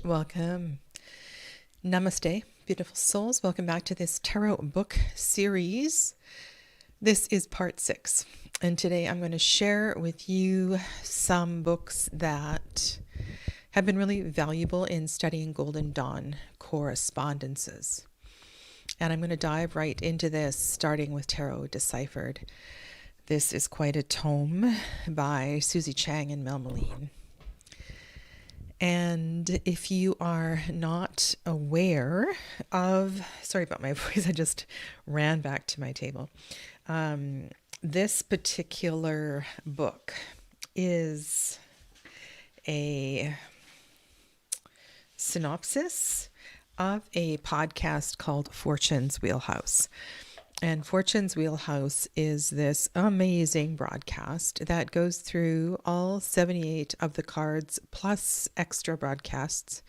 Welcome. Namaste, beautiful souls. Welcome back to this tarot book series. This is part 6. And today I'm going to share with you some books that have been really valuable in studying Golden Dawn correspondences. And I'm going to dive right into this, starting with Tarot Deciphered. This is quite a tome by Susie Chang and Mel Meline. And if you are not aware of, sorry about my voice, I just ran back to my table. This particular book is a synopsis of a podcast called Fortune's Wheelhouse. And Fortune's Wheelhouse is this amazing broadcast that goes through all 78 of the cards plus extra broadcasts,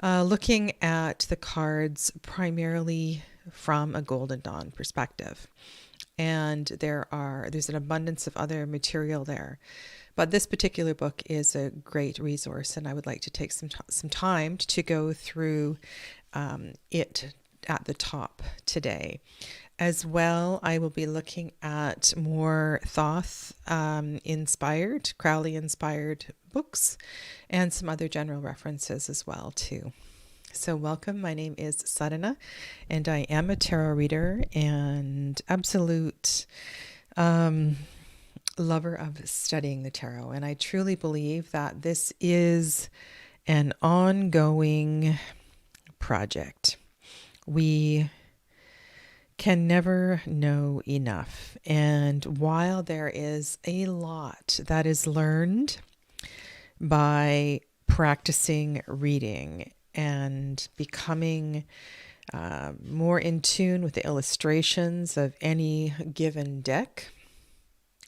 looking at the cards primarily from a Golden Dawn perspective. And there's an abundance of other material there. But this particular book is a great resource, and I would like to take some time to go through it at the top today. As well, I will be looking at more Thoth inspired, Crowley inspired books, and some other general references as well too. So welcome, my name is Sadhana, and I am a tarot reader and absolute lover of studying the tarot. And I truly believe that this is an ongoing project. We can never know enough. And while there is a lot that is learned by practicing reading and becoming more in tune with the illustrations of any given deck,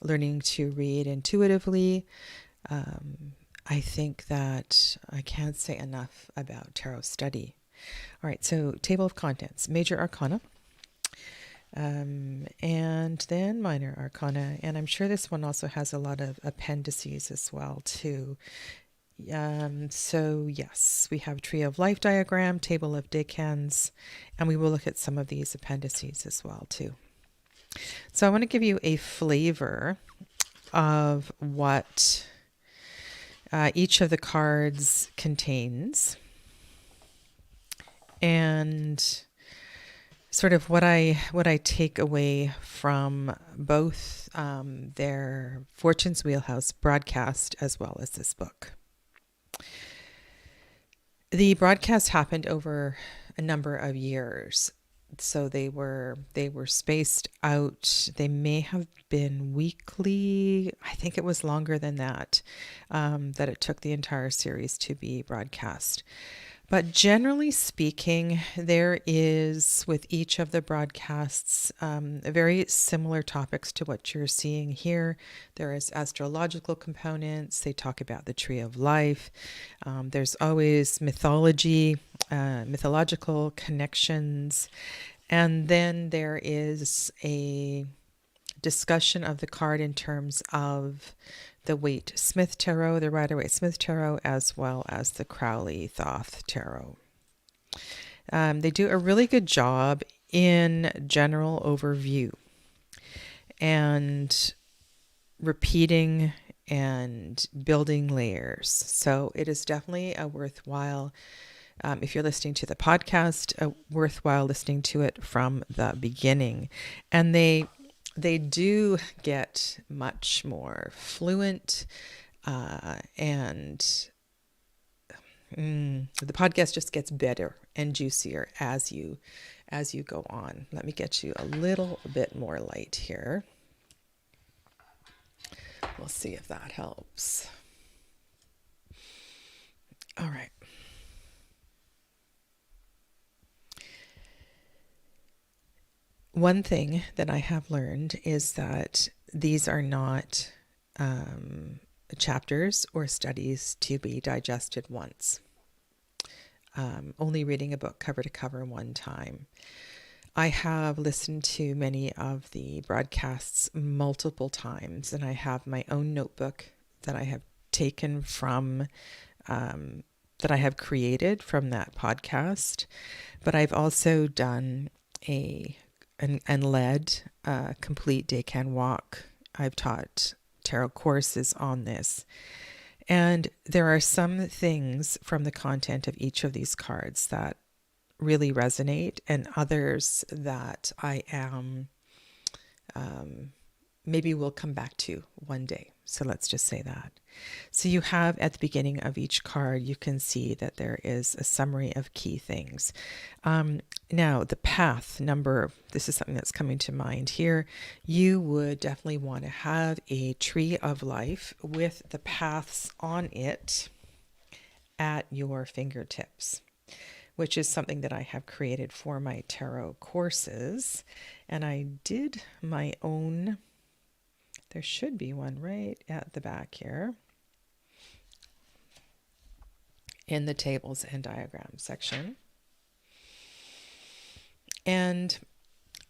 learning to read intuitively, I think that I can't say enough about tarot study. All right, so table of contents, major arcana. And then minor arcana, and I'm sure this one also has a lot of appendices as well too. So yes, we have tree of life diagram, table of decans, and we will look at some of these appendices as well too. So I want to give you a flavor of what each of the cards contains, and sort of what I take away from both their Fortune's Wheelhouse broadcast as well as this book. The broadcast happened over a number of years, so they were spaced out. They may have been weekly. I think it was longer than that, that it took the entire series to be broadcast. But generally speaking, there is, with each of the broadcasts, very similar topics to what you're seeing here. There is astrological components. They talk about the tree of life. There's always mythology, mythological connections. And then there is a discussion of the card in terms of the Waite-Smith Tarot, the Rider-Waite-Smith Tarot, as well as the Crowley Thoth Tarot. They do a really good job in general overview and repeating and building layers. So it is definitely a worthwhile, if you're listening to the podcast, worthwhile listening to it from the beginning. And they do get much more fluent, and the podcast just gets better and juicier as you go on. Let me get you a little bit more light here. We'll see if that helps. All right. One thing that I have learned is that these are not chapters or studies to be digested once. Only reading a book cover to cover one time. I have listened to many of the broadcasts multiple times, and I have my own notebook that I have taken from the that I have created from that podcast, but I've also done and led a complete Decan walk. I've taught tarot courses on this. And there are some things from the content of each of these cards that really resonate, and others that I am maybe we'll come back to one day. So let's just say that. So you have at the beginning of each card, you can see that there is a summary of key things. Now, the path number, this is something that's coming to mind here. You would definitely want to have a tree of life with the paths on it at your fingertips, which is something that I have created for my tarot courses. And I did my own. There should be one right at the back here in the tables and diagrams section. And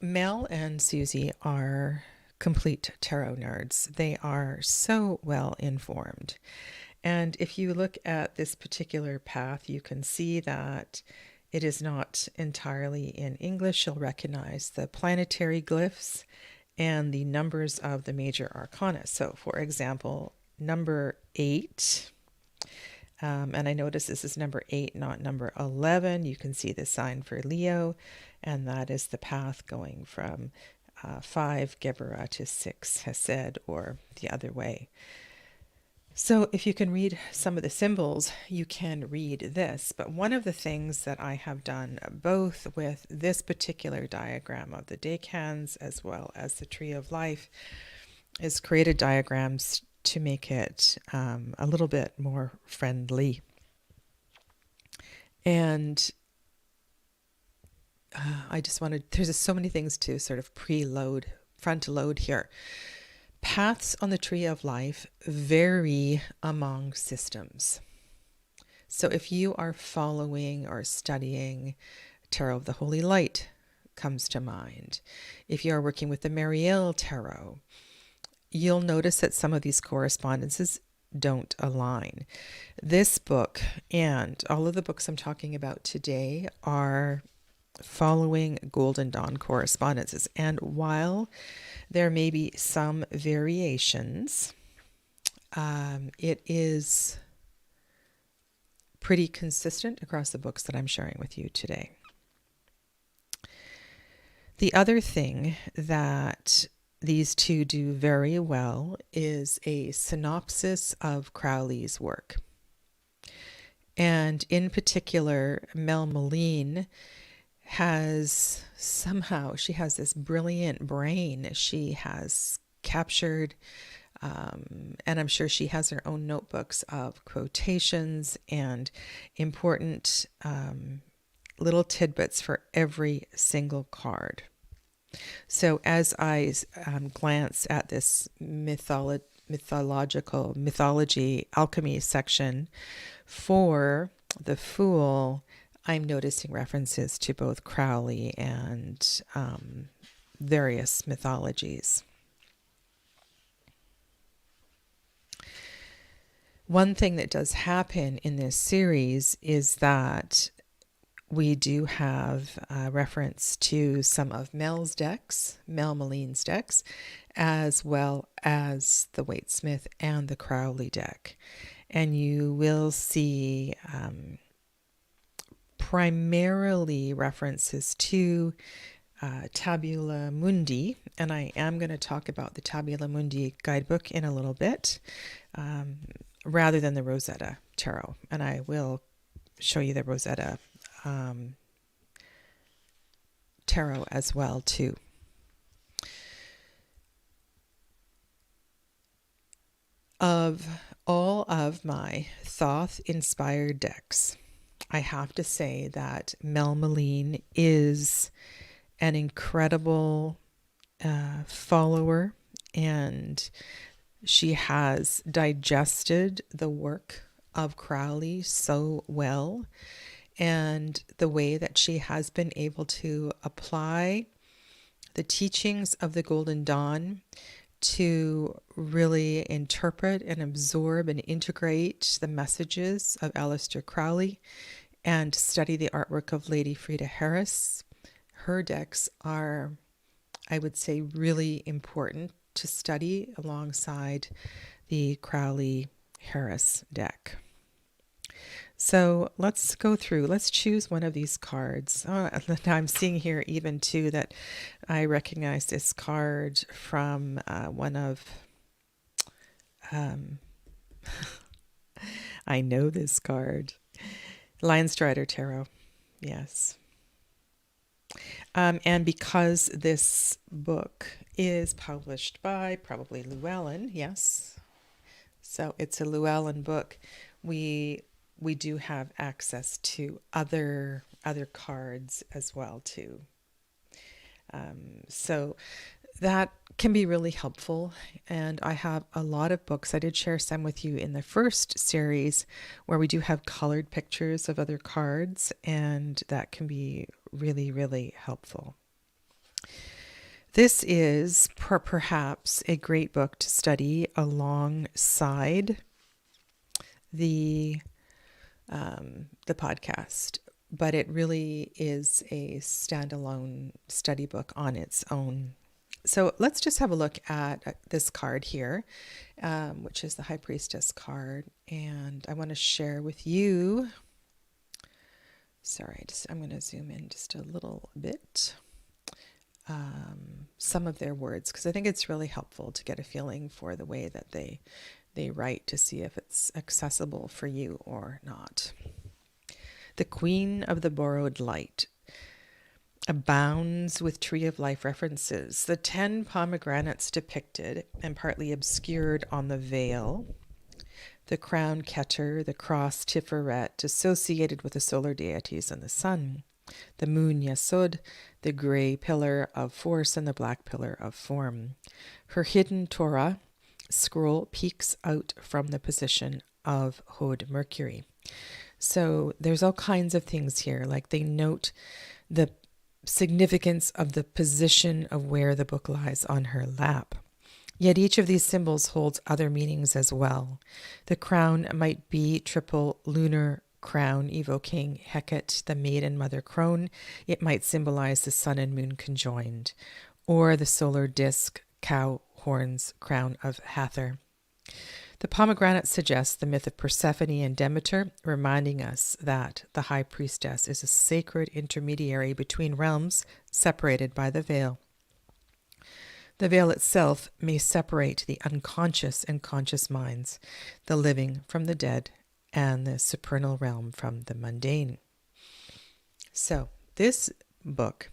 Mel and Susie are complete tarot nerds. They are so well informed. And if you look at this particular path, you can see that it is not entirely in English. You'll recognize the planetary glyphs and the numbers of the major arcana. So, for example, number 8, and I notice this is number 8, not number 11. You can see the sign for Leo, and that is the path going from 5 Geburah to 6 Hesed, or the other way. So if you can read some of the symbols, you can read this. But one of the things that I have done both with this particular diagram of the decans as well as the Tree of Life is created diagrams to make it a little bit more friendly. And I just wanted, there's just so many things to sort of front load here. Paths on the Tree of Life vary among systems. So if you are following or studying Tarot of the Holy Light comes to mind. If you are working with the Mariel Tarot, you'll notice that some of these correspondences don't align. This book and all of the books I'm talking about today are following Golden Dawn correspondences. And while there may be some variations, it is pretty consistent across the books that I'm sharing with you today. The other thing that these two do very well is a synopsis of Crowley's work. And in particular, Mel Moline she has this brilliant brain. She has captured, and I'm sure she has her own notebooks of quotations and important little tidbits for every single card. So as I glance at this mythology alchemy section for the Fool, I'm noticing references to both Crowley and various mythologies. One thing that does happen in this series is that we do have a reference to some of Mel Moline's decks, as well as the Waite-Smith and the Crowley deck. And you will see primarily references to Tabula Mundi, and I am going to talk about the Tabula Mundi guidebook in a little bit, rather than the Rosetta Tarot. And I will show you the Rosetta Tarot as well too. Of all of my Thoth-inspired decks, I have to say that Mel Moline is an incredible follower, and she has digested the work of Crowley so well, and the way that she has been able to apply the teachings of the Golden Dawn to really interpret and absorb and integrate the messages of Aleister Crowley and study the artwork of Lady Frida Harris. Her decks are, I would say, really important to study alongside the Crowley Harris deck. So let's go through. Let's choose one of these cards. Oh, I'm seeing here even too that I recognize this card from one of, I know this card. Lion Strider Tarot. Yes. And because this book is published by probably Llewellyn, yes. So it's a Llewellyn book. We do have access to other cards as well too. So that can be really helpful. And I have a lot of books. I did share some with you in the first series where we do have colored pictures of other cards, and that can be really, really helpful. This is perhaps a great book to study alongside the podcast, but it really is a standalone study book on its own. So let's just have a look at this card here, which is the High Priestess card. And I want to share with you, I'm going to zoom in just a little bit, some of their words, because I think it's really helpful to get a feeling for the way that they write to see if it's accessible for you or not. The Queen of the Borrowed Light abounds with Tree of Life references. The 10 pomegranates depicted and partly obscured on the veil, the crown Keter, the cross Tiferet, associated with the solar deities and the sun, the moon Yesod, the gray pillar of force and the black pillar of form. Her hidden Torah scroll peeks out from the position of Hod Mercury. So there's all kinds of things here, like they note the significance of the position of where the book lies on her lap. Yet each of these symbols holds other meanings as well. The crown might be triple lunar crown, evoking Hecate, the maiden mother crone. It might symbolize the sun and moon conjoined, or the solar disk, cow horns, crown of Hathor. The pomegranate suggests the myth of Persephone and Demeter, reminding us that the High Priestess is a sacred intermediary between realms separated by the veil. The veil itself may separate the unconscious and conscious minds, the living from the dead, and the supernal realm from the mundane. So this book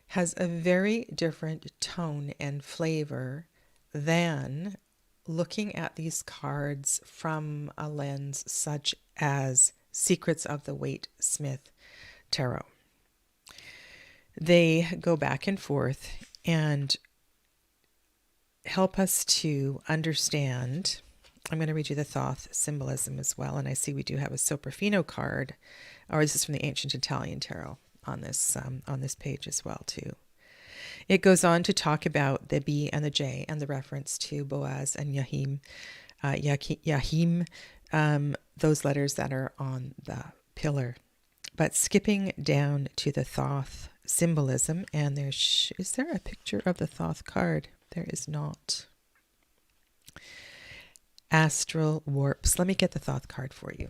has a very different tone and flavor than looking at these cards from a lens such as Secrets of the Waite Smith Tarot. They go back and forth and help us to understand. I'm going to read you the Thoth symbolism as well, and I see we do have a Soprafino card, or this is from the Ancient Italian Tarot on this page as well too. It goes on to talk about the B and the J and the reference to Boaz and Yahim, those letters that are on the pillar. But skipping down to the Thoth symbolism, and is there a picture of the Thoth card? There is not. Astral warps. Let me get the Thoth card for you.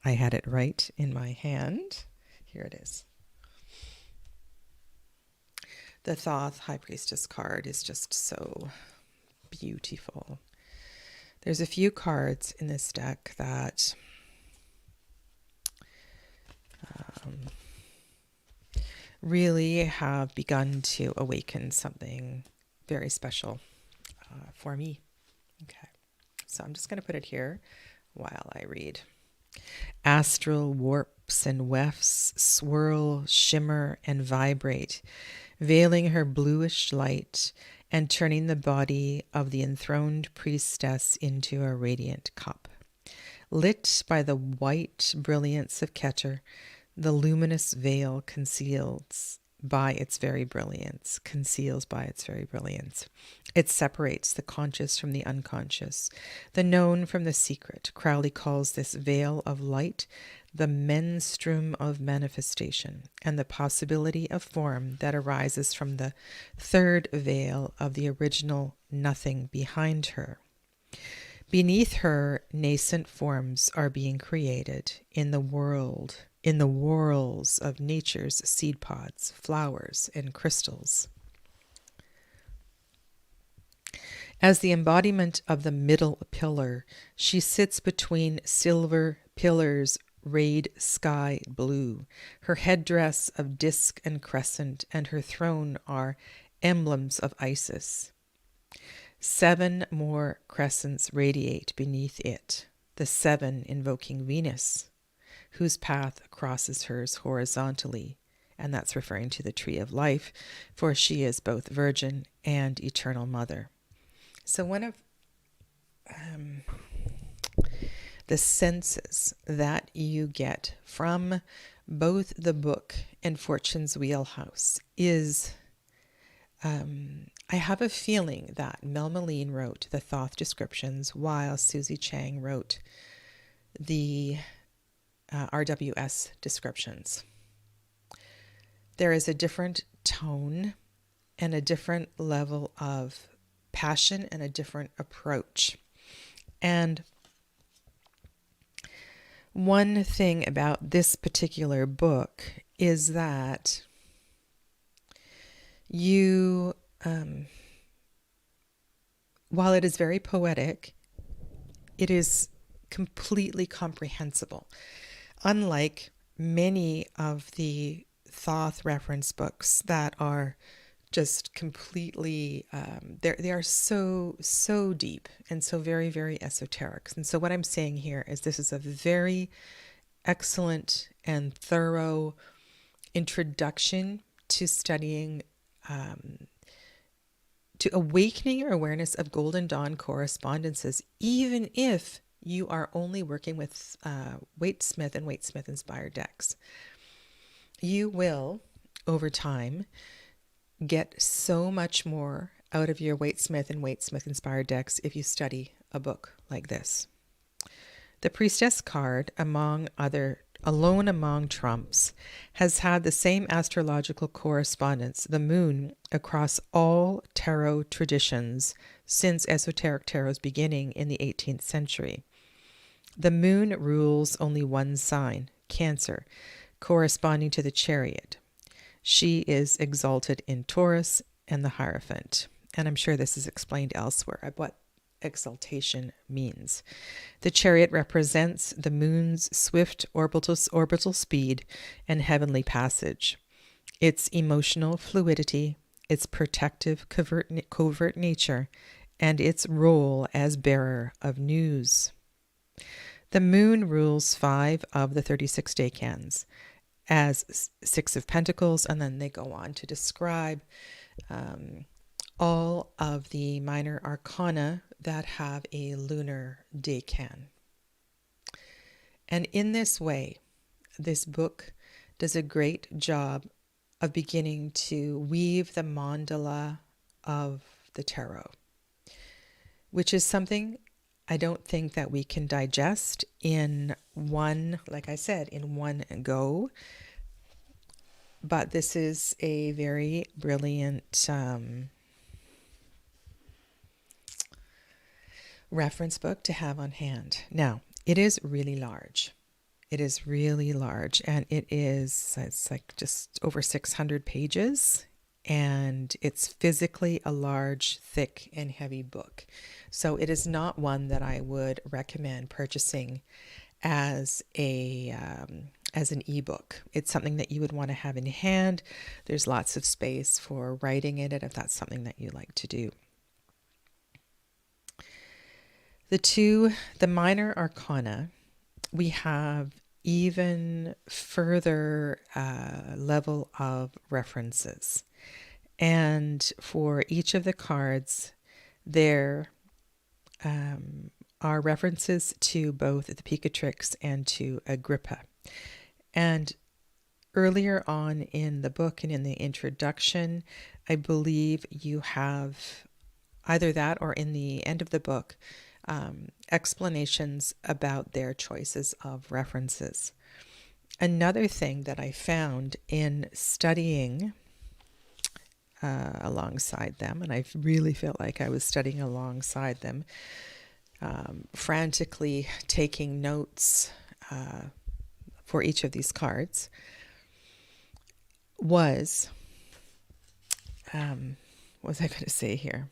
I had it right in my hand. Here it is. The Thoth High Priestess card is just so beautiful. There's a few cards in this deck that really have begun to awaken something very special for me. Okay, so I'm just going to put it here while I read. Astral warps and wefts swirl, shimmer, and vibrate, veiling her bluish light and turning the body of the enthroned priestess into a radiant cup. Lit by the white brilliance of Keter, The luminous veil conceals by its very brilliance, It separates the conscious from the unconscious, the known from the secret. Crowley calls this veil of light the menstruum of manifestation, and the possibility of form that arises from the third veil of the original nothing behind her. Beneath her, nascent forms are being created in the whorls of nature's seed pods, flowers, and crystals. As the embodiment of the middle pillar, she sits between silver pillars rayed sky blue. Her headdress of disc and crescent and her throne are emblems of Isis. 7 more crescents radiate beneath it, the 7 invoking Venus, whose path crosses hers horizontally, and that's referring to the tree of life, for she is both virgin and eternal mother. So one of the senses that you get from both the book and Fortune's Wheelhouse is, I have a feeling that Mel Meleen wrote the Thoth descriptions while Susie Chang wrote the RWS descriptions. There is a different tone and a different level of passion and a different approach. And one thing about this particular book is that you, while it is very poetic, it is completely comprehensible. Unlike many of the Thoth reference books that are just completely, they are so deep and so very, very esoteric. And so what I'm saying here is this is a very excellent and thorough introduction to studying, to awakening your awareness of Golden Dawn correspondences, even if you are only working with Waite-Smith and Waite-Smith inspired decks. You will, over time, get so much more out of your Waite-Smith and Waite-Smith inspired decks if you study a book like this. The Priestess card, alone among trumps, has had the same astrological correspondence, the moon, across all tarot traditions since esoteric tarot's beginning in the 18th century. The moon rules only one sign, Cancer, corresponding to the Chariot. She is exalted in Taurus and the Hierophant. And I'm sure this is explained elsewhere what exaltation means. The Chariot represents the moon's swift orbital speed and heavenly passage, its emotional fluidity, its protective covert nature, and its role as bearer of news. The moon rules 5 of the 36 decans as 6 of Pentacles, and then they go on to describe all of the minor arcana that have a lunar decan. And in this way, this book does a great job of beginning to weave the mandala of the tarot, which is something I don't think that we can digest in one, like I said, in one go. But this is a very brilliant reference book to have on hand. Now, it is really large. It's and it's like just over 600 pages. And it's physically a large, thick, and heavy book. So it is not one that I would recommend purchasing as an ebook. It's something that you would want to have in hand. There's lots of space for writing in it if that's something that you like to do. The minor arcana, we have even further level of references. And for each of the cards, there are references to both the Picatrix and to Agrippa. And earlier on in the book and in the introduction, I believe you have either that or in the end of the book, explanations about their choices of references. Another thing that I found in studying alongside them, and I really felt like I was studying alongside them, frantically taking notes for each of these cards, was, what was I going to say here?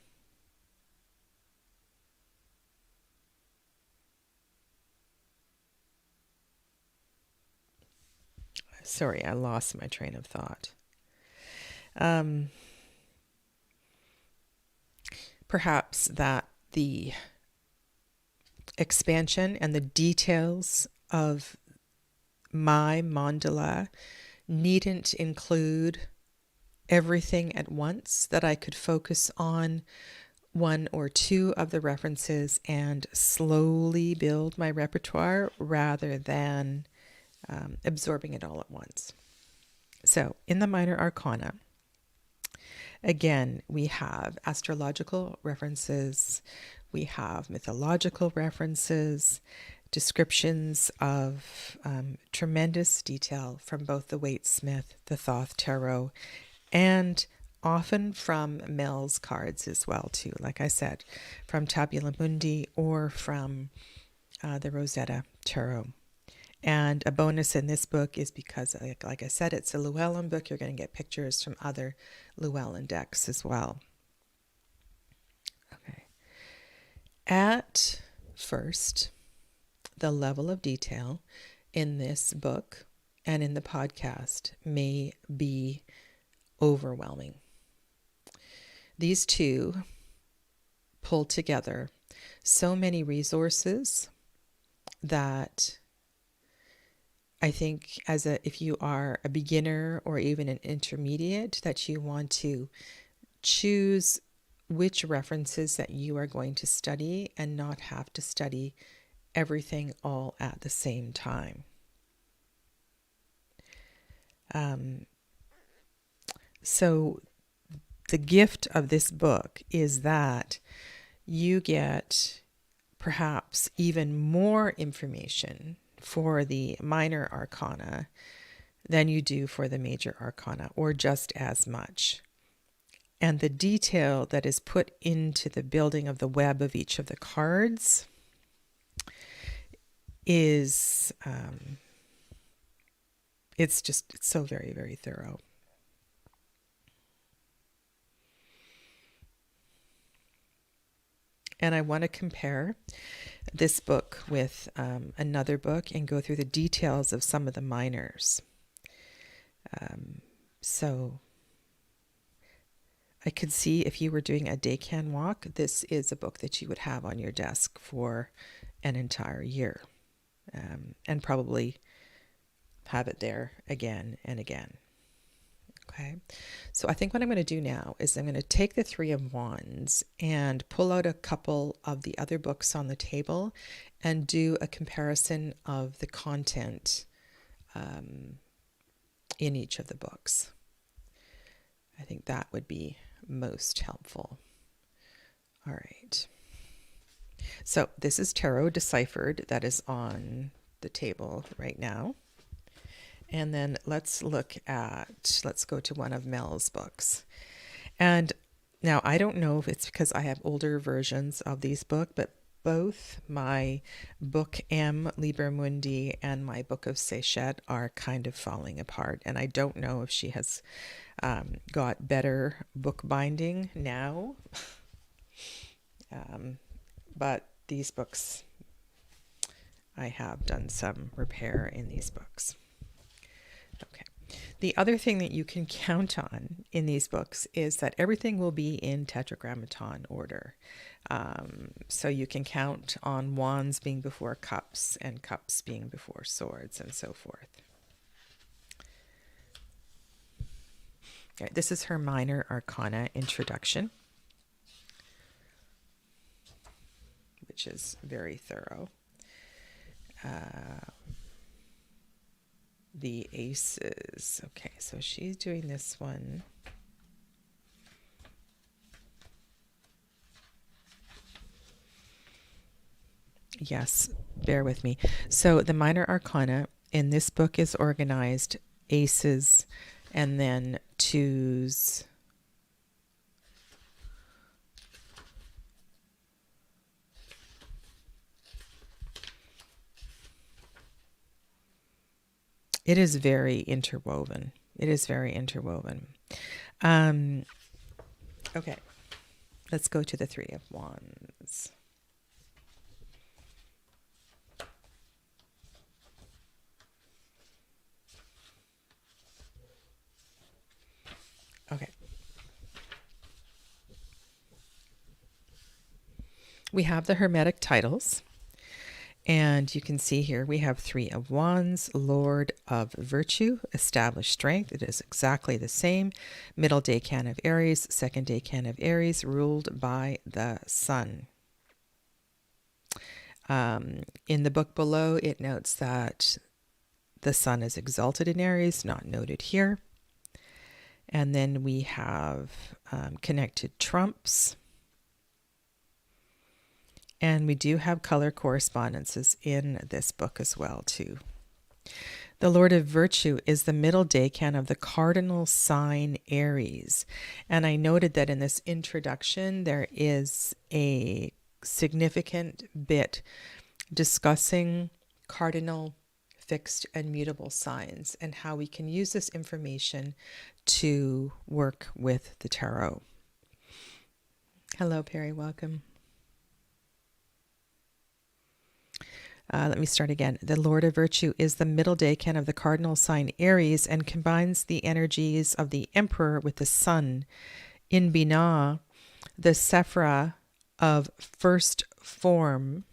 Sorry, I lost my train of thought. Perhaps that the expansion and the details of my mandala needn't include everything at once, that I could focus on one or two of the references and slowly build my repertoire rather than absorbing it all at once. So in the minor arcana, again, we have astrological references, we have mythological references, descriptions of tremendous detail from both the Waite-Smith, the Thoth Tarot, and often from Mel's cards as well, too. Like I said, from Tabula Mundi or from the Rosetta Tarot. And a bonus in this book is because, like I said, it's a Llewellyn book. You're going to get pictures from other Llewellyn decks as well. Okay. At first, the level of detail in this book and in the podcast may be overwhelming. These two pull together so many resources that I think if you are a beginner or even an intermediate, that you want to choose which references that you are going to study and not have to study everything all at the same time. So the gift of this book is that you get perhaps even more information for the minor arcana than you do for the major arcana, or just as much. And the detail that is put into the building of the web of each of the cards is, it's so very, very thorough. And I want to compare this book with another book and go through the details of some of the minors. So I could see if you were doing a Decan walk, this is a book that you would have on your desk for an entire year, and probably have it there again and again. Okay, so I think what I'm going to do now is I'm going to take the Three of Wands and pull out a couple of the other books on the table and do a comparison of the content in each of the books. I think that would be most helpful. All right. So this is Tarot Deciphered that is on the table right now. And then let's go to one of Mel's books. And now I don't know if it's because I have older versions of these books, but both my Book M, Liber Mundi, and my Book of Sechet are kind of falling apart. And I don't know if she has got better book binding now. But these books, I have done some repair in these books. Okay. The other thing that you can count on in these books is that everything will be in tetragrammaton order. So you can count on wands being before cups and cups being before swords and so forth. Okay, this is her minor arcana introduction, which is very thorough. the aces. Okay, so she's doing this one. Yes, bear with me. So the minor arcana in this book is organized aces and then twos. It is very interwoven. It is very interwoven. Okay, let's go to the Three of Wands. Okay. We have the Hermetic titles. And you can see here we have Three of Wands, Lord of Virtue, Established Strength. It is exactly the same. Middle Decan of Aries, second Decan of Aries, ruled by the Sun. In the book below, it notes that the Sun is exalted in Aries, not noted here. And then we have connected trumps. And we do have color correspondences in this book as well, too. The Lord of Virtue is the middle decan of the cardinal sign Aries. And I noted that in this introduction, there is a significant bit discussing cardinal, fixed, and mutable signs and how we can use this information to work with the tarot. Hello, Perry. Welcome. Let me start again. The Lord of Virtue is the middle decan of the cardinal sign Aries and combines the energies of the Emperor with the Sun. In Binah, the Sephra of first form,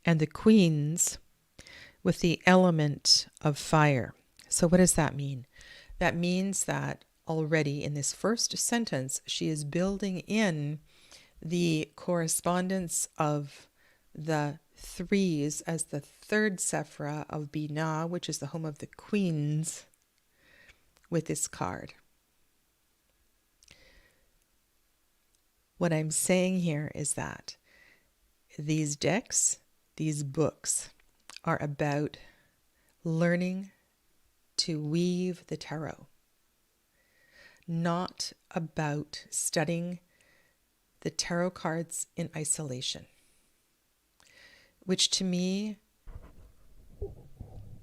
and the Queens with the element of fire. So what does that mean? That means that already in this first sentence, she is building in the correspondence of the threes as the third Sephra of Binah, which is the home of the Queens, with this card. What I'm saying here is that these decks, these books, are about learning to weave the tarot, not about studying the tarot cards in isolation, which to me,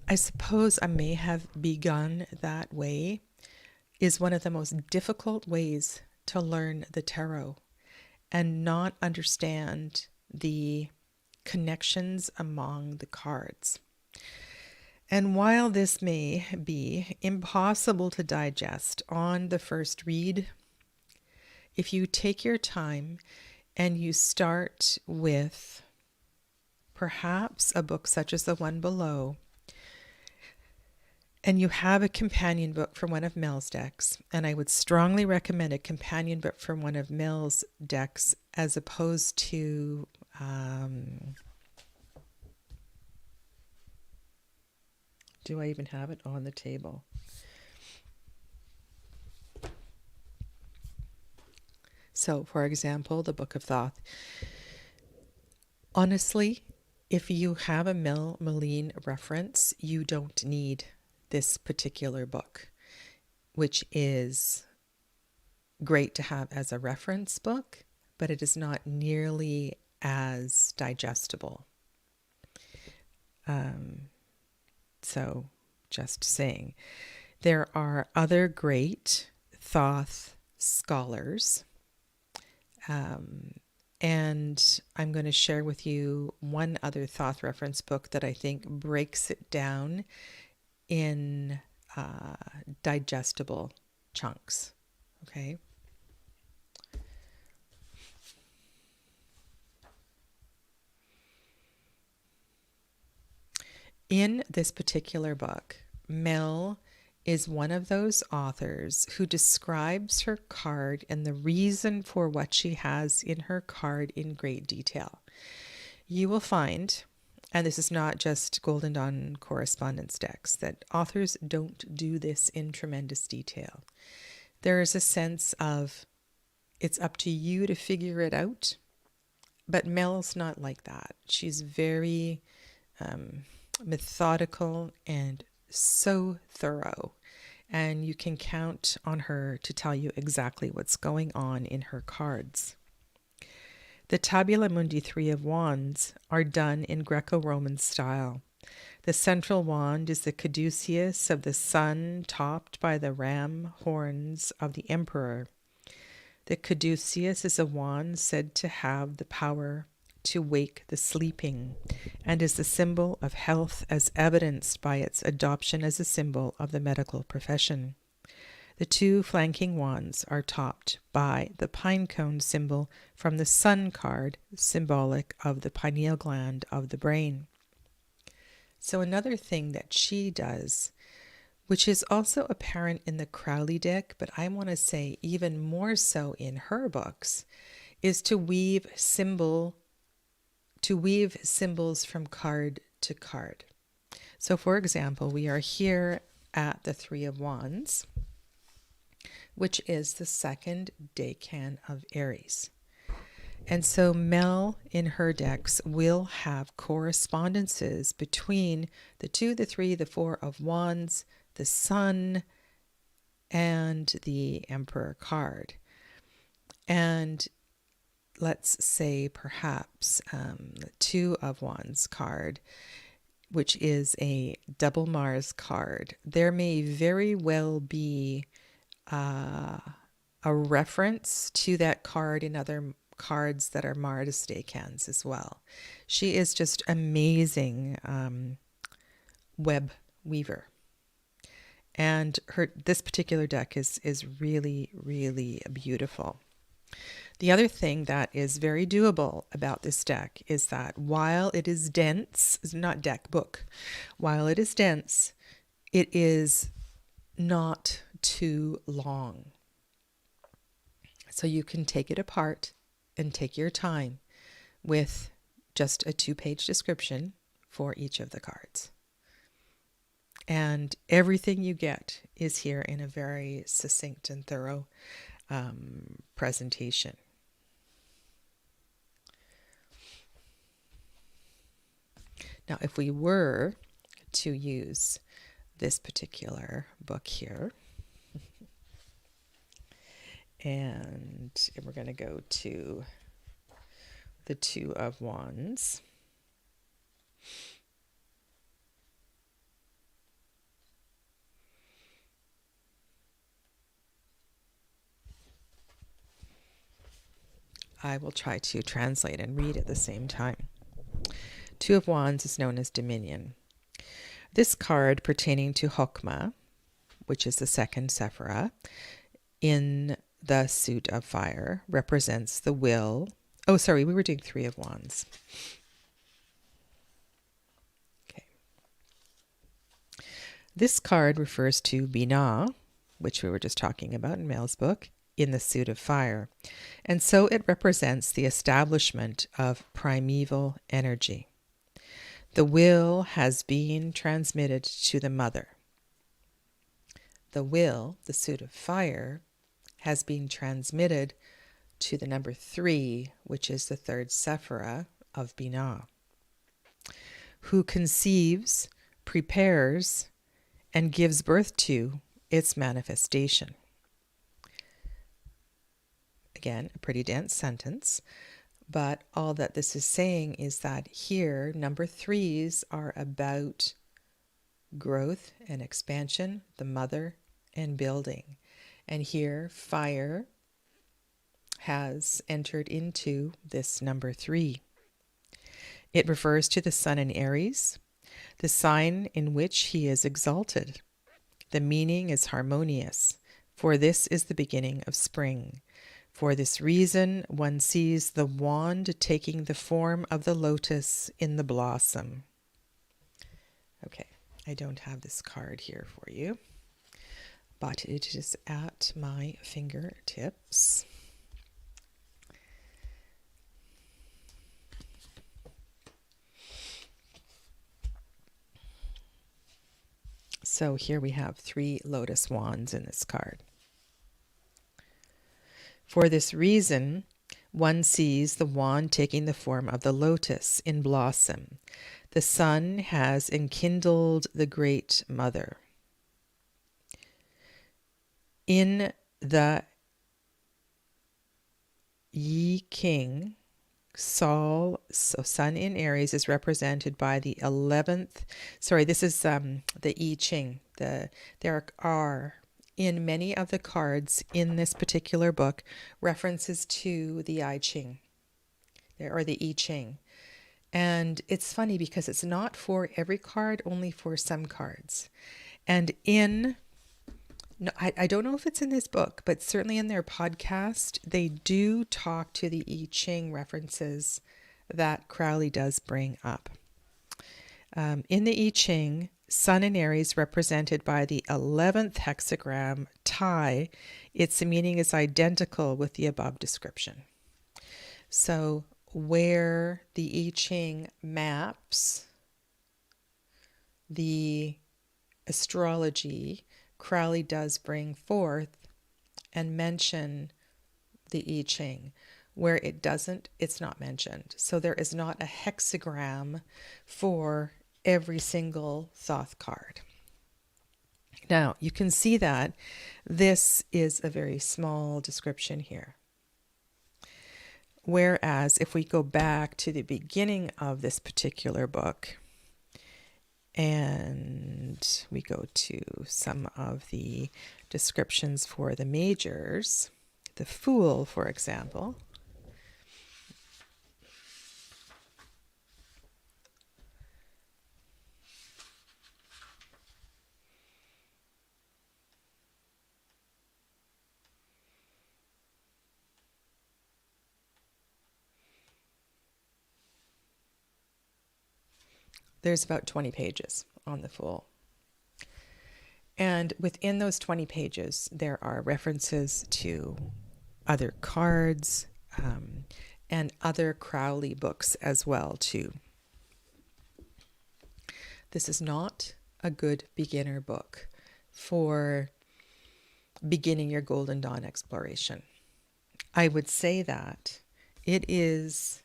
I suppose I may have begun that way, is one of the most difficult ways to learn the tarot and not understand the connections among the cards. And while this may be impossible to digest on the first read, if you take your time and you start with perhaps a book such as the one below, and you have a companion book from one of Mel's decks, and I would strongly recommend a companion book from one of Mel's decks as opposed to do I even have it on the table? So, for example, the Book of Thoth. Honestly, if you have a Mel Meline reference, you don't need this particular book, which is great to have as a reference book, but it is not nearly as digestible. So just saying. There are other great Thoth scholars, and I'm going to share with you one other Thoth reference book that I think breaks it down in digestible chunks. Okay. In this particular book, Mel is one of those authors who describes her card and the reason for what she has in her card in great detail. You will find and this is not just Golden Dawn correspondence decks, that authors don't do this in tremendous detail. There is a sense of it's up to you to figure it out, but Mel's not like that. She's very methodical and so thorough, and you can count on her to tell you exactly what's going on in her cards. The Tabula Mundi Three of Wands are done in Greco-Roman style. The central wand is the caduceus of the sun, topped by the ram horns of the emperor. The caduceus is a wand said to have the power to wake the sleeping, and is the symbol of health as evidenced by its adoption as a symbol of the medical profession. The two flanking wands are topped by the pine cone symbol from the sun card, symbolic of the pineal gland of the brain. So another thing that she does, which is also apparent in the Crowley deck, but I want to say even more so in her books, is to weave symbols from card to card. So for example, we are here at the Three of Wands, which is the second decan of Aries. And so Mel in her decks will have correspondences between the 2, the 3, the 4 of Wands, the Sun, and the Emperor card. And let's say perhaps the 2 of Wands card, which is a double Mars card. There may very well be a reference to that card in other cards that are Mars decans as well. She is just amazing web weaver. And this particular deck is really, really beautiful. The other thing that is very doable about this deck is that while it is dense, it's not deck, book, while it is dense, it is not too long. So you can take it apart and take your time with just a 2-page description for each of the cards. And everything you get is here in a very succinct and thorough presentation. Now, if we were to use this particular book here, and we're going to go to the 2 of Wands. I will try to translate and read at the same time. 2 of Wands is known as Dominion. This card pertaining to Hokmah, which is the second Sephirah, in the suit of fire, represents the will. Oh, sorry, we were doing 3 of Wands. Okay. This card refers to Binah, which we were just talking about in Mel's book, in the suit of fire. And so it represents the establishment of primeval energy. The will has been transmitted to the mother. The will, the suit of fire, has been transmitted to the number 3, which is the third Sephirah of Binah, who conceives, prepares, and gives birth to its manifestation. Again, a pretty dense sentence, but all that this is saying is that here, number 3s are about growth and expansion, the mother, and building. And here, fire has entered into this number 3. It refers to the sun in Aries, the sign in which he is exalted. The meaning is harmonious, for this is the beginning of spring. For this reason, one sees the wand taking the form of the lotus in the blossom. Okay, I don't have this card here for you, but it is at my fingertips. So here we have 3 lotus wands in this card. For this reason, one sees the wand taking the form of the lotus in blossom. The sun has enkindled the Great Mother. In the Yi King, Sol, so Sun in Aries, is represented by the 11th. Sorry, this is the I Ching. There are in many of the cards in this particular book references to the I Ching or the I Ching. And it's funny because it's not for every card, only for some cards. And I don't know if it's in this book, but certainly in their podcast, they do talk to the I Ching references that Crowley does bring up. In the I Ching, Sun in Aries represented by the 11th hexagram tie, its meaning is identical with the above description. So where the I Ching maps the astrology, Crowley does bring forth and mention the I Ching. Where it doesn't, it's not mentioned. So there is not a hexagram for every single Thoth card. Now, you can see that this is a very small description here. Whereas if we go back to the beginning of this particular book and we go to some of the descriptions for the majors, the Fool, for example, there's about 20 pages on the Fool. And within those 20 pages, there are references to other cards and other Crowley books as well, too. This is not a good beginner book for beginning your Golden Dawn exploration. I would say that it is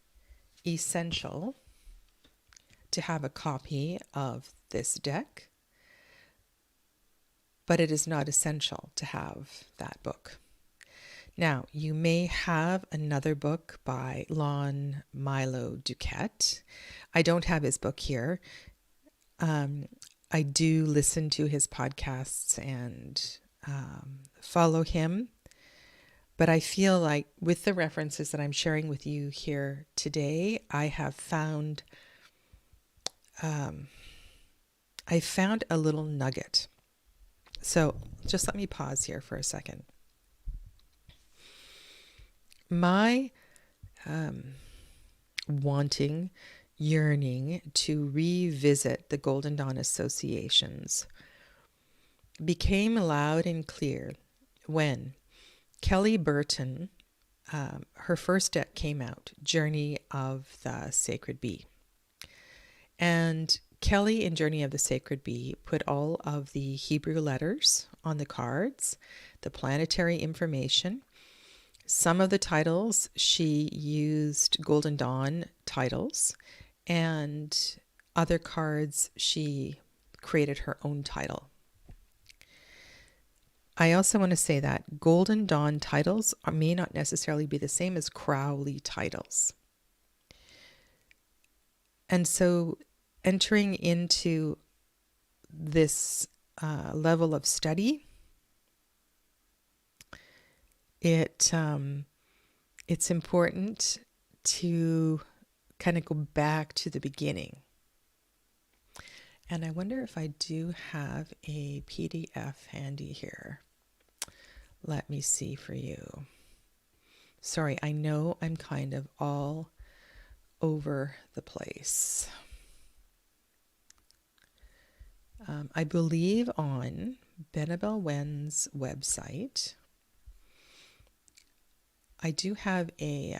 essential to have a copy of this deck, but it is not essential to have that book. Now, you may have another book by Lon Milo Duquette. I don't have his book here. I do listen to his podcasts and follow him, but I feel like with the references that I'm sharing with you here today, I have found a little nugget. So just let me pause here for a second. My yearning to revisit the Golden Dawn associations became loud and clear when Kelly Burton, her first deck came out, Journey of the Sacred Bee. And Kelly in Journey of the Sacred Bee put all of the Hebrew letters on the cards, the planetary information. Some of the titles, she used Golden Dawn titles, and other cards, she created her own title. I also want to say that Golden Dawn titles may not necessarily be the same as Crowley titles. And so entering into this level of study, it's important to kind of go back to the beginning. And I wonder if I do have a PDF handy here. Let me see for you. Sorry, I know I'm kind of all over the place. I believe on Benabel Wen's website, I do have a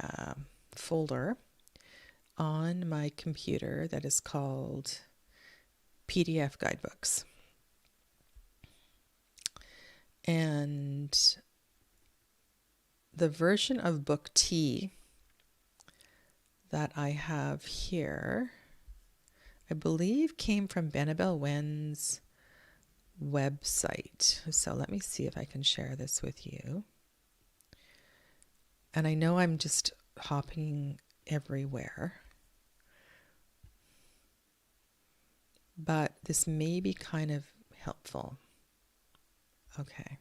folder on my computer that is called PDF guidebooks. And the version of book T that I have here, I believe came from Annabelle Wen's website. So let me see if I can share this with you. And I know I'm just hopping everywhere, but this may be kind of helpful. Okay.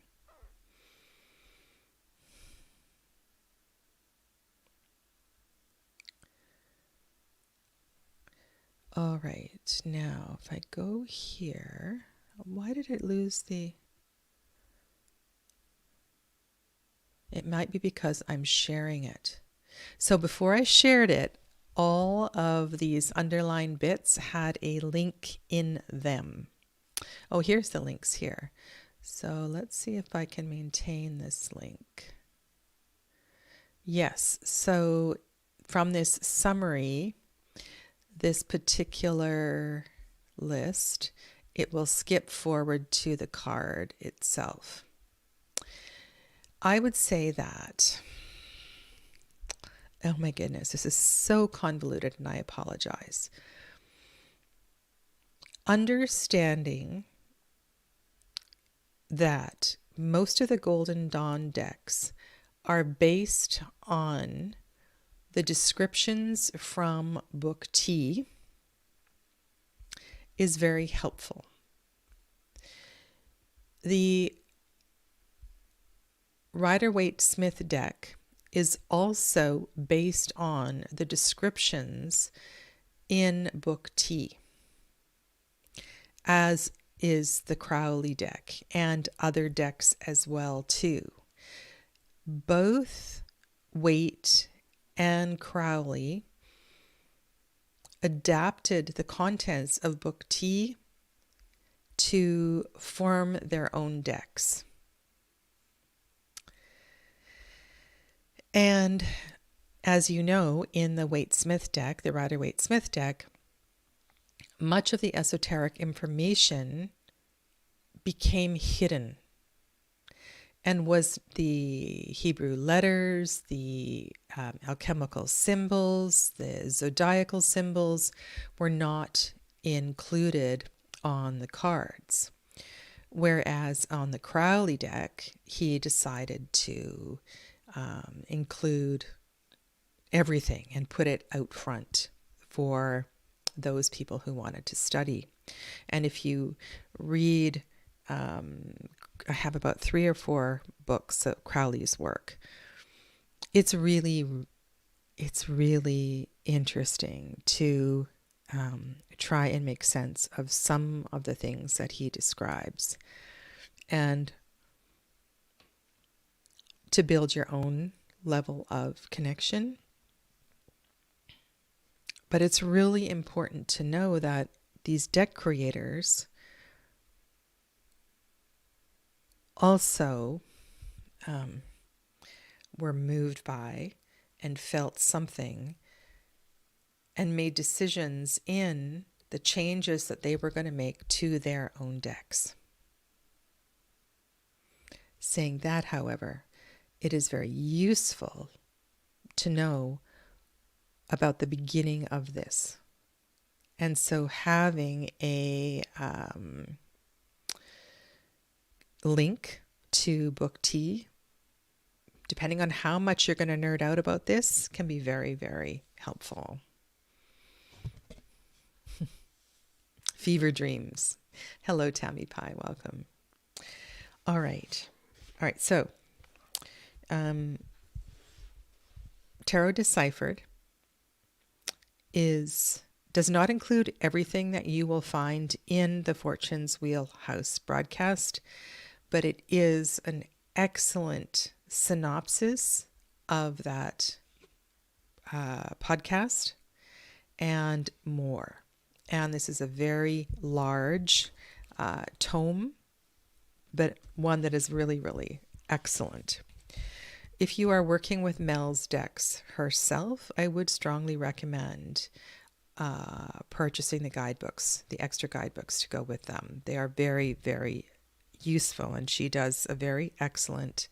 All right, now if I go here, why did it lose the... It might be because I'm sharing it. So before I shared it, all of these underlined bits had a link in them. Oh, here's the links here. So let's see if I can maintain this link. Yes, so from this summary, this particular list, it will skip forward to the card itself. I would say that, oh my goodness, this is so convoluted and I apologize. Understanding that most of the Golden Dawn decks are based on the descriptions from book T is very helpful. The Rider-Waite-Smith deck is also based on the descriptions in book T, as is the Crowley deck and other decks as well too. Both Waite and Crowley adapted the contents of book T to form their own decks. And as you know, in the Waite-Smith deck, the Rider-Waite-Smith deck, much of the esoteric information became hidden and was the Hebrew letters, the alchemical symbols, the zodiacal symbols were not included on the cards. Whereas on the Crowley deck, he decided to include everything and put it out front for those people who wanted to study. And if you read, I have about 3 or 4 books of Crowley's work. It's really interesting to try and make sense of some of the things that he describes, and to build your own level of connection. But it's really important to know that these deck creators also were moved by and felt something and made decisions in the changes that they were going to make to their own decks. Saying that, however, it is very useful to know about the beginning of this. And so having a link to book T, depending on how much you're going to nerd out about this, can be very, very helpful. Fever Dreams. Hello, Tammy Pie. Welcome. All right. So Tarot Deciphered does not include everything that you will find in the Fortune's Wheelhouse broadcast, but it is an excellent synopsis of that podcast and more. And this is a very large tome, but one that is really, really excellent. If you are working with Mel's decks herself, I would strongly recommend purchasing the guidebooks, the extra guidebooks to go with them. They are very, very useful, and she does a very excellent.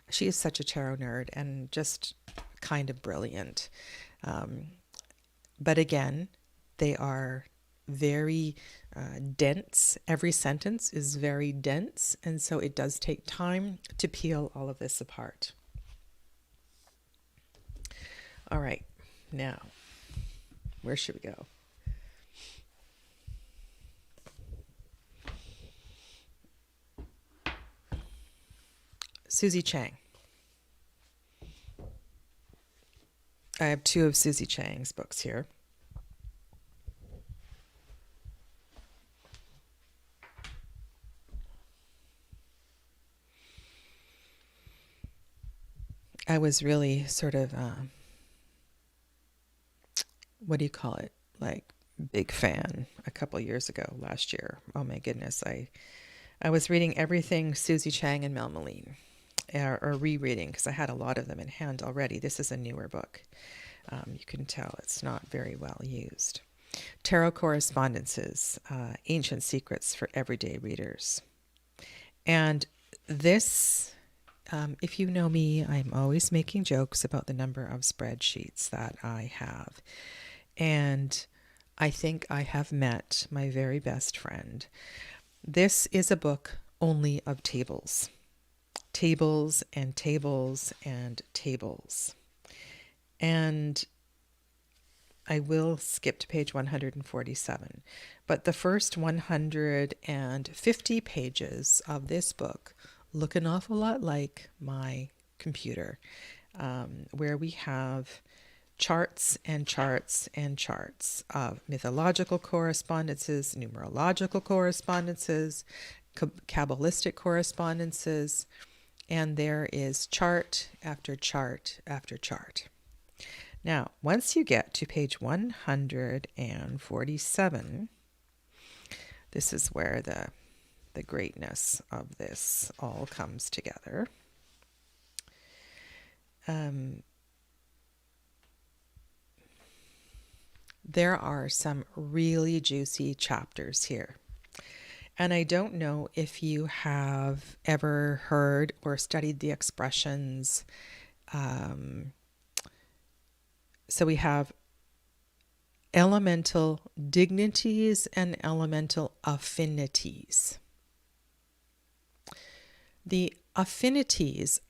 She is such a tarot nerd and just kind of brilliant. But again, they are very dense. Every sentence is very dense, and so it does take time to peel all of this apart. All right, now, where should we go? Susie Chang. I have two of Susie Chang's books here. I was really sort of, what do you call it? Like, big fan a couple years ago, last year. Oh my goodness. I was reading everything Susie Chang and Mel Meline, or rereading, because I had a lot of them in hand already. This is a newer book. You can tell it's not very well used. Tarot Correspondences, Ancient Secrets for Everyday Readers. And this, if you know me, I'm always making jokes about the number of spreadsheets that I have. And I think I have met my very best friend. This is a book only of tables. Tables and tables and tables. And I will skip to page 147. But the first 150 pages of this book look an awful lot like my computer, where we have charts and charts and charts of mythological correspondences, numerological correspondences, Kabbalistic correspondences, and there is chart after chart after chart. Now, once you get to page 147, this is where the greatness of this all comes together. There are some really juicy chapters here. And I don't know if you have ever heard or studied the expressions. So we have elemental dignities and elemental affinities. The affinities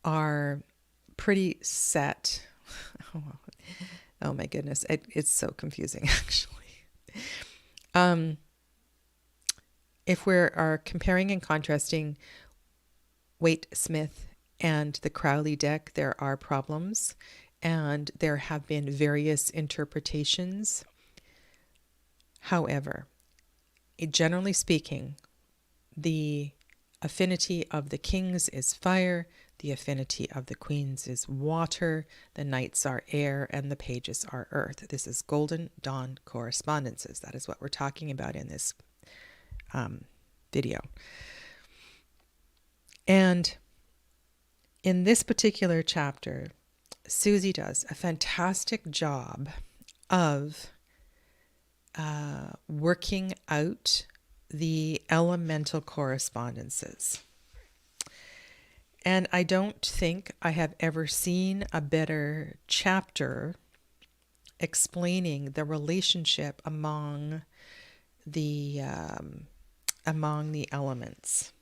are pretty set. Oh my goodness, it's so confusing actually. If we are comparing and contrasting Waite Smith and the Crowley deck, there are problems, and there have been various interpretations. However, generally speaking, the affinity of the kings is fire, the affinity of the queens is water, the knights are air, and the pages are earth. This is Golden Dawn Correspondences. That is what we're talking about in this video. And in this particular chapter, Susie does a fantastic job of working out the elemental correspondences. And I don't think I have ever seen a better chapter explaining the relationship among the elements.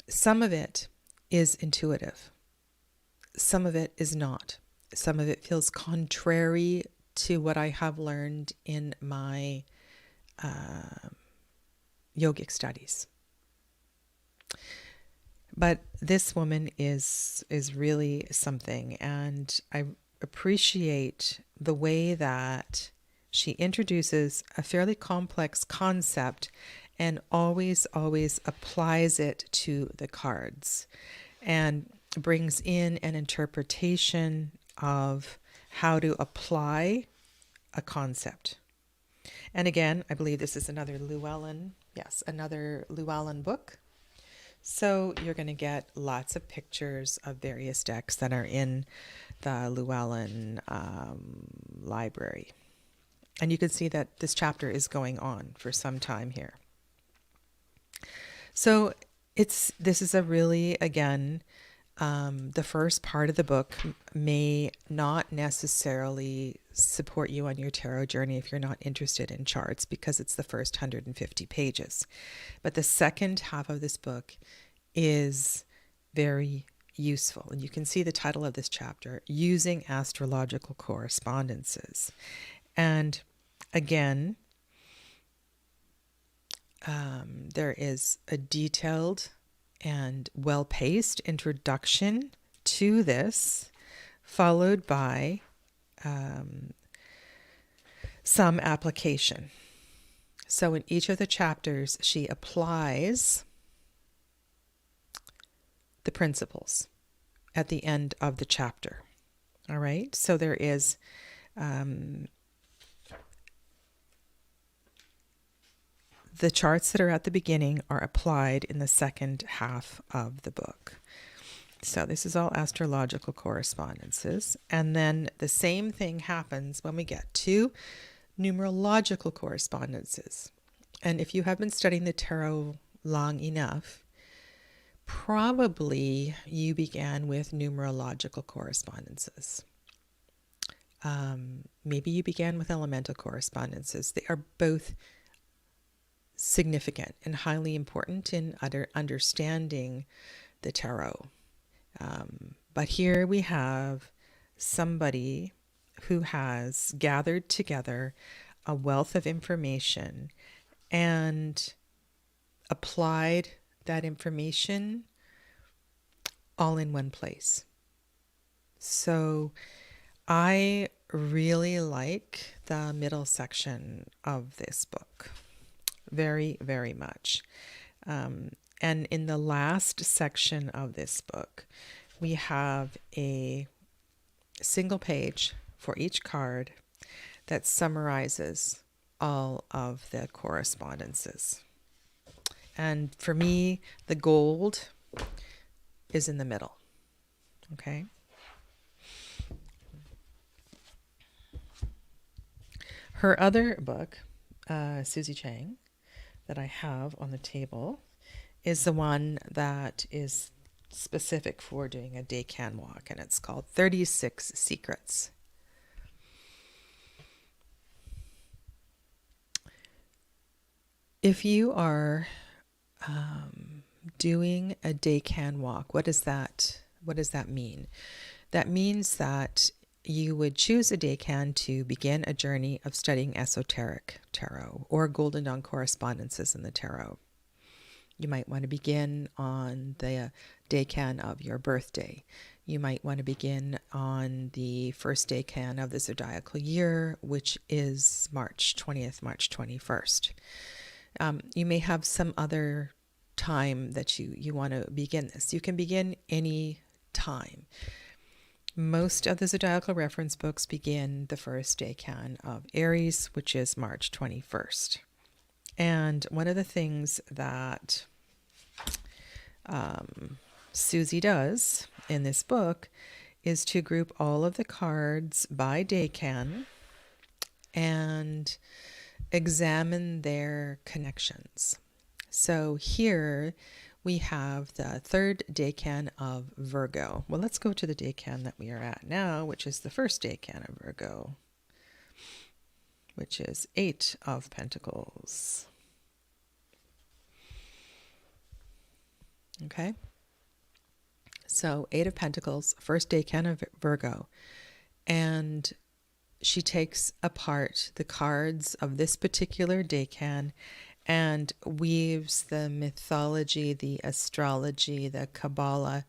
Some of it is intuitive. Some of it is not. Some of it feels contrary to what I have learned in my yogic studies. But this woman is really something, and I appreciate the way that she introduces a fairly complex concept and always applies it to the cards and brings in an interpretation of how to apply a concept. And again, I believe this is another Llewellyn book. So you're going to get lots of pictures of various decks that are in the Llewellyn library. And you can see that this chapter is going on for some time here. So this is a really, again, the first part of the book may not necessarily support you on your tarot journey if you're not interested in charts, because it's the first 150 pages. But the second half of this book is very useful. And you can see the title of this chapter, Using Astrological Correspondences. And again, there is a detailed and well-paced introduction to this, followed by some application. So in each of the chapters, she applies the principles at the end of the chapter. All right, so there is the charts that are at the beginning are applied in the second half of the book. So this is all astrological correspondences. And then the same thing happens when we get to numerological correspondences. And if you have been studying the tarot long enough, probably you began with numerological correspondences. Maybe you began with elemental correspondences. They are both significant and highly important in understanding the tarot. But here we have somebody who has gathered together a wealth of information and applied that information all in one place. So I really like the middle section of this book. Very, very much. And in the last section of this book, we have a single page for each card that summarizes all of the correspondences. And for me, the gold is in the middle. Okay? Her other book, Susie Chang, that I have on the table is the one that is specific for doing a Decan walk, and it's called 36 Secrets. If you are doing a Decan walk, what does that mean? That means that you would choose a Decan to begin a journey of studying esoteric tarot or Golden Dawn correspondences in the tarot. You might want to begin on the Decan of your birthday. You might want to begin on the first Decan of the zodiacal year, which is March 20th, March 21st. You may have some other time that you want to begin this. You can begin any time. Most of the zodiacal reference books begin the first Decan of Aries, which is March 21st. And one of the things that Susie does in this book is to group all of the cards by Decan and examine their connections. So here we have the third Decan of Virgo. Well, let's go to the Decan that we are at now, which is the first Decan of Virgo, which is 8 of Pentacles. Okay, so 8 of Pentacles, first Decan of Virgo, and she takes apart the cards of this particular Decan and weaves the mythology, the astrology, the Kabbalah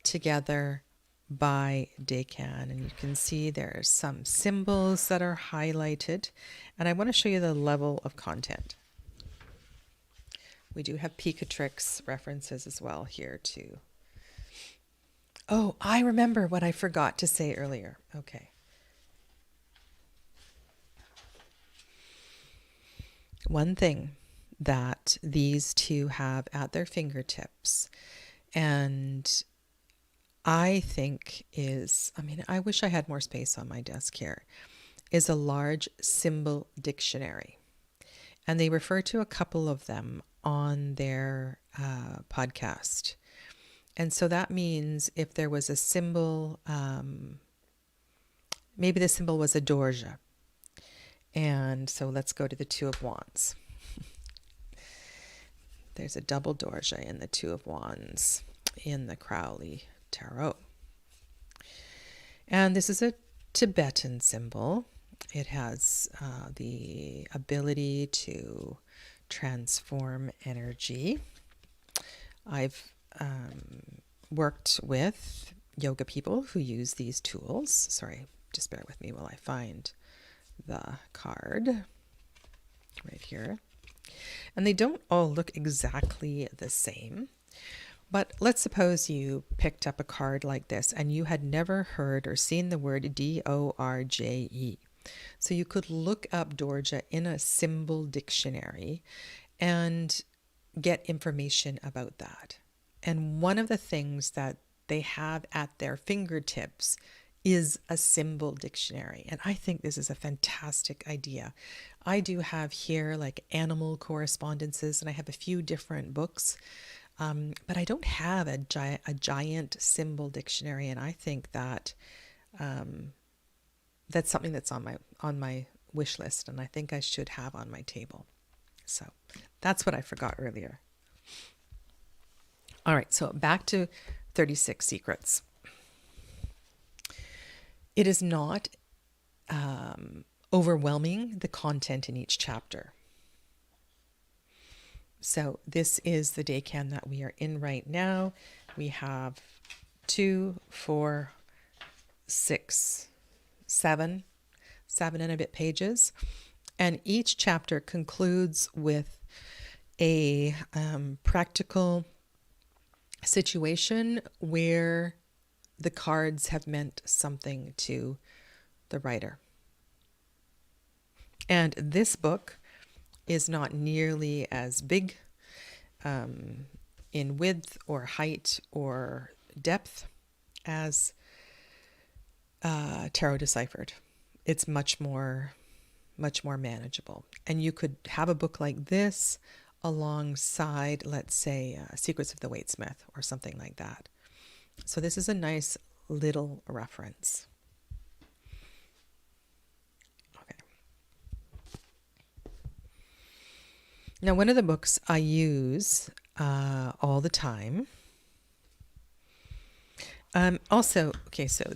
together by Decan. And you can see there are some symbols that are highlighted, and I want to show you the level of content. We do have Picatrix references as well here too. Oh, I remember what I forgot to say earlier. Okay. One thing that these two have at their fingertips, and I think is, I mean, I wish I had more space on my desk here, is a large symbol dictionary. And they refer to a couple of them on their podcast. And so that means if there was a symbol, maybe the symbol was a dorja. And so let's go to the Two of Wands. There's a double dorja in the Two of Wands in the Crowley Tarot. And this is a Tibetan symbol. It has the ability to transform energy. I've worked with yoga people who use these tools. Sorry, just bear with me while I find the card right here. And they don't all look exactly the same. But let's suppose you picked up a card like this and you had never heard or seen the word D-O-R-J-E. So you could look up Dorja in a symbol dictionary and get information about that. And one of the things that they have at their fingertips is a symbol dictionary. And I think this is a fantastic idea. I do have here like animal correspondences, and I have a few different books, but I don't have a giant symbol dictionary. And I think that that's something that's on my wish list, and I think I should have on my table. So that's what I forgot earlier. All right, so back to 36 Secrets. It is not overwhelming, the content in each chapter. So this is the Decan that we are in right now. We have 2, 4, 6, 7 and a bit pages. And each chapter concludes with a practical situation where the cards have meant something to the writer. And this book is not nearly as big in width or height or depth as Tarot Deciphered. It's much more manageable. And you could have a book like this alongside, let's say, Secrets of the Waitsmith or something like that. So this is a nice little reference. Okay. Now, one of the books I use all the time. Also, okay, so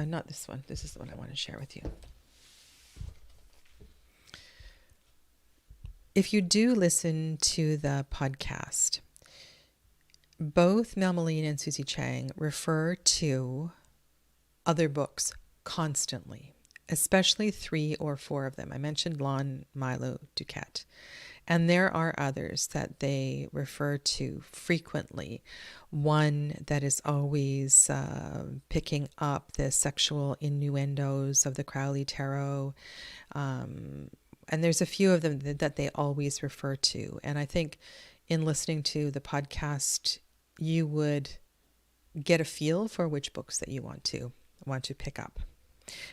not this one. This is the one I want to share with you. If you do listen to the podcast, both Mel Moline and Susie Chang refer to other books constantly, especially 3 or 4 of them. I mentioned Lon Milo Duquette, and there are others that they refer to frequently. One that is always picking up the sexual innuendos of the Crowley Tarot, and there's a few of them that they always refer to. And I think in listening to the podcast, you would get a feel for which books that you want to pick up.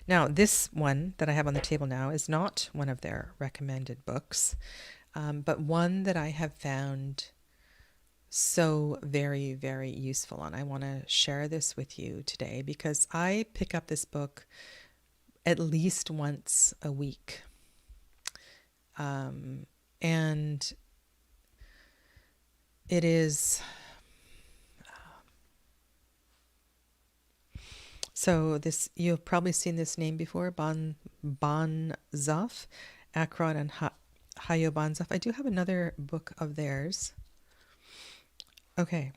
Now, this one that I have on the table now is not one of their recommended books, but one that I have found so very, very useful. And I want to share this with you today because I pick up this book at least once a week. And it is, so this, you've probably seen this name before, Bon Zaf, Akron and Hayo Bonzaf. I do have another book of theirs. Okay,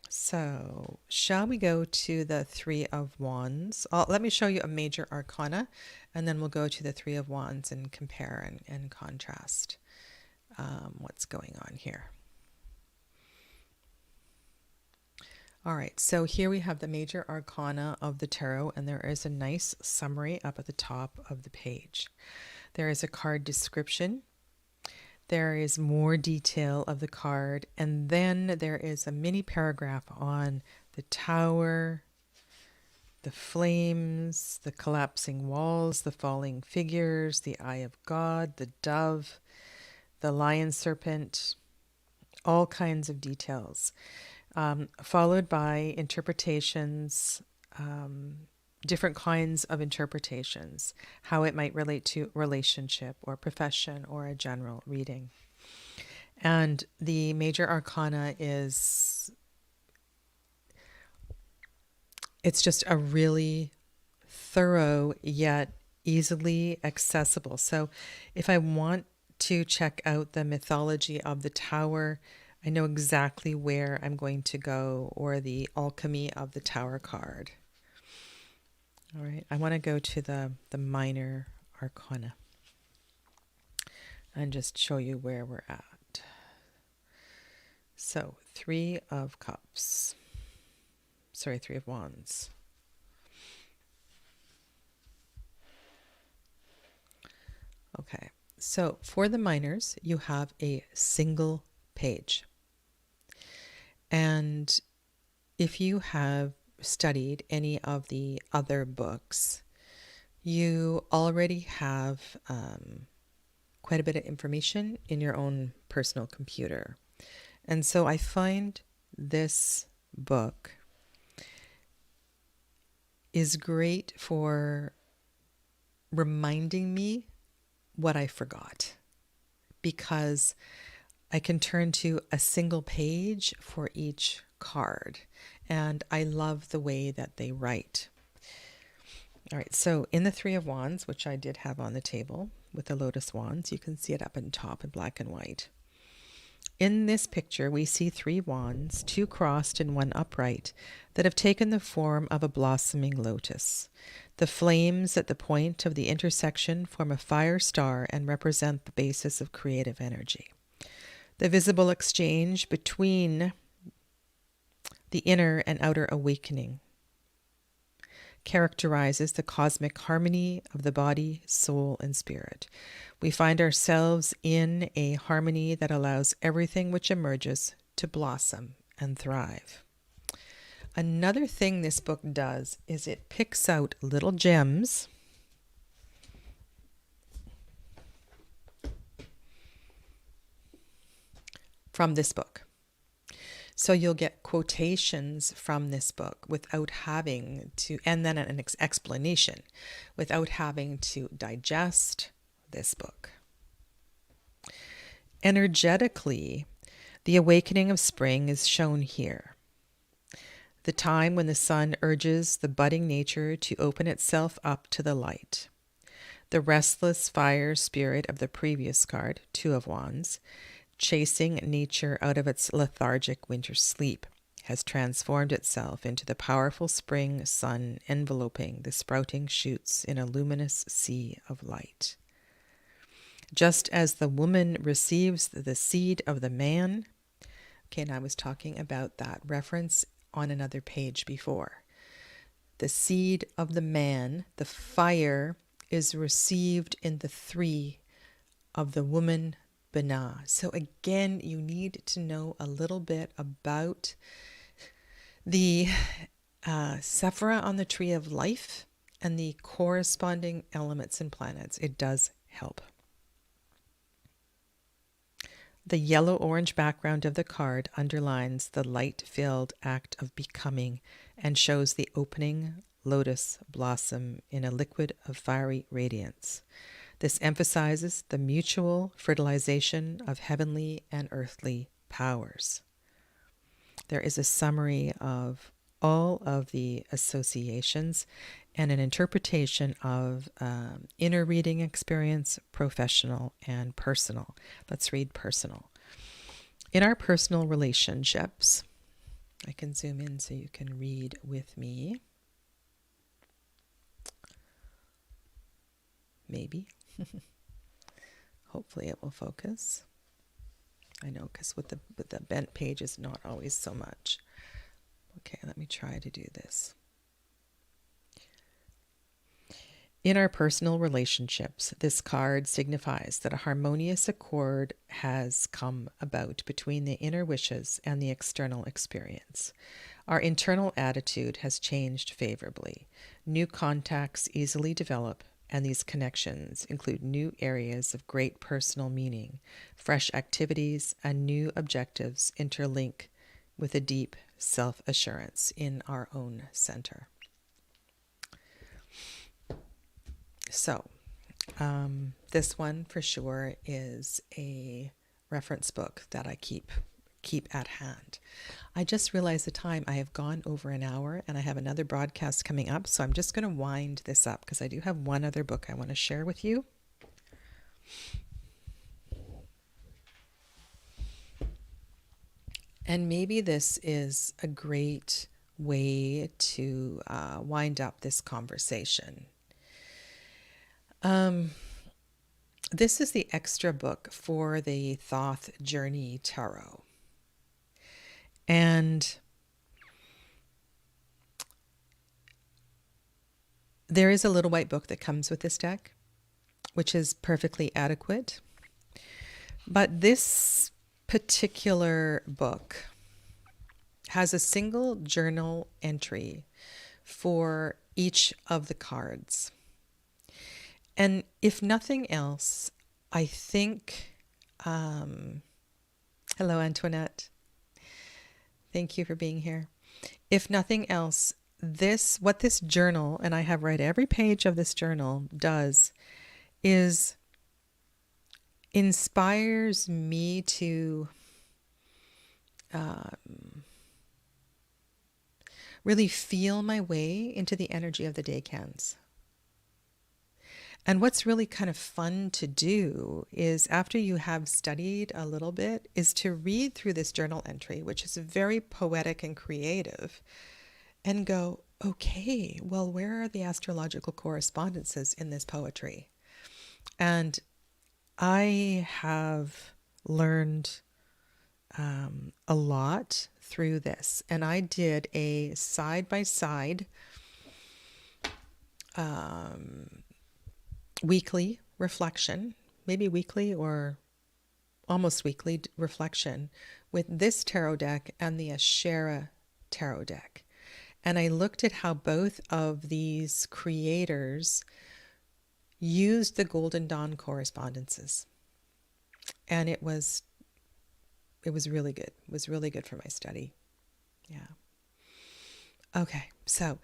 so shall we go to the Three of Wands? Let me show you a major arcana, and then we'll go to the Three of Wands and compare and contrast what's going on here. All right, so here we have the major arcana of the tarot, and there is a nice summary up at the top of the page. There is a card description. There is more detail of the card, and then there is a mini paragraph on the Tower, the flames, the collapsing walls, the falling figures, the eye of God, the dove, the lion serpent, all kinds of details, followed by interpretations, different kinds of interpretations, how it might relate to relationship or profession or a general reading. And the major arcana it's just a really thorough yet easily accessible. So if I want to check out the mythology of the tower, I know exactly where I'm going to go, or the alchemy of the tower card. All right, I want to go to the minor arcana and just show you where we're at. So 3 of cups. Sorry, 3 of wands. Okay, so for the minors, you have a single page. And if you have studied any of the other books, you already have quite a bit of information in your own personal computer. And so I find this book is great for reminding me what I forgot, because I can turn to a single page for each card, and I love the way that they write. All right, so in the 3 of wands, which I did have on the table with the lotus wands, you can see it up in top in black and white. In this picture, we see 3 wands, 2 crossed and 1 upright, that have taken the form of a blossoming lotus. The flames at the point of the intersection form a fire star and represent the basis of creative energy. The visible exchange between the inner and outer awakening characterizes the cosmic harmony of the body, soul, and spirit. We find ourselves in a harmony that allows everything which emerges to blossom and thrive. Another thing this book does is it picks out little gems from this book. So you'll get quotations from this book without having to, and then an explanation, without having to digest this book. Energetically, the awakening of spring is shown here. The time when the sun urges the budding nature to open itself up to the light. The restless fire spirit of the previous card, 2 of wands, chasing nature out of its lethargic winter sleep, has transformed itself into the powerful spring sun enveloping the sprouting shoots in a luminous sea of light. Just as the woman receives the seed of the man, okay, and I was talking about that reference on another page before. The seed of the man, the fire, is received in the 3 of the woman, Binah. So again, you need to know a little bit about the Sephira on the tree of life and the corresponding elements and planets. It does help. The yellow-orange background of the card underlines the light-filled act of becoming and shows the opening lotus blossom in a liquid of fiery radiance. This emphasizes the mutual fertilization of heavenly and earthly powers. There is a summary of all of the associations and an interpretation of inner reading experience, professional, and personal. Let's read personal. In our personal relationships, I can zoom in so you can read with me. Maybe. Hopefully it will focus. I know, because with the bent page is not always so much. Okay, let me try to do this. In our personal relationships, this card signifies that a harmonious accord has come about between the inner wishes and the external experience. Our internal attitude has changed favorably. New contacts easily develop, and these connections include new areas of great personal meaning. Fresh activities and new objectives interlink with a deep self-assurance in our own center. So, this one for sure is a reference book that I keep at hand. I just realized the time. I have gone over an hour and I have another broadcast coming up, so I'm just going to wind this up because I do have one other book I want to share with you. And maybe this is a great way to wind up this conversation. This is the extra book for the Thoth Journey Tarot. And there is a little white book that comes with this deck, which is perfectly adequate. But this particular book has a single journal entry for each of the cards. And if nothing else, I think, hello, Antoinette. Thank you for being here. If nothing else, what this journal, and I have read every page of this journal, does is inspires me to really feel my way into the energy of the decans. And what's really kind of fun to do is, after you have studied a little bit, is to read through this journal entry, which is very poetic and creative, and go, okay, well, where are the astrological correspondences in this poetry? And I have learned a lot through this. And I did a side-by-side weekly reflection, maybe weekly or almost weekly reflection, with this tarot deck and the Asherah tarot deck. And I looked at how both of these creators used the Golden Dawn correspondences. And it was really good. It was really good for my study. Yeah. Okay, so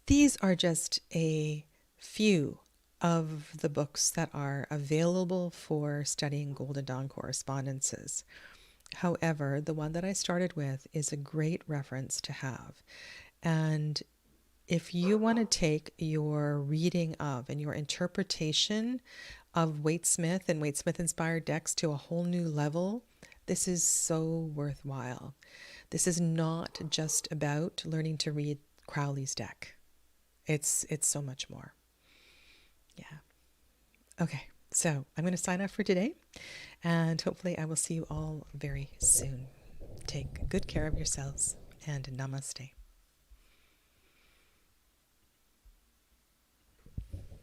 these are just a few of the books that are available for studying Golden Dawn correspondences. However, the one that I started with is a great reference to have. And if you want to take your reading of and your interpretation of Waite-Smith and Waite-Smith inspired decks to a whole new level, this is so worthwhile. This is not just about learning to read Crowley's deck. It's so much more. Yeah. Okay, so I'm going to sign off for today, and hopefully I will see you all very soon. Take good care of yourselves, and namaste.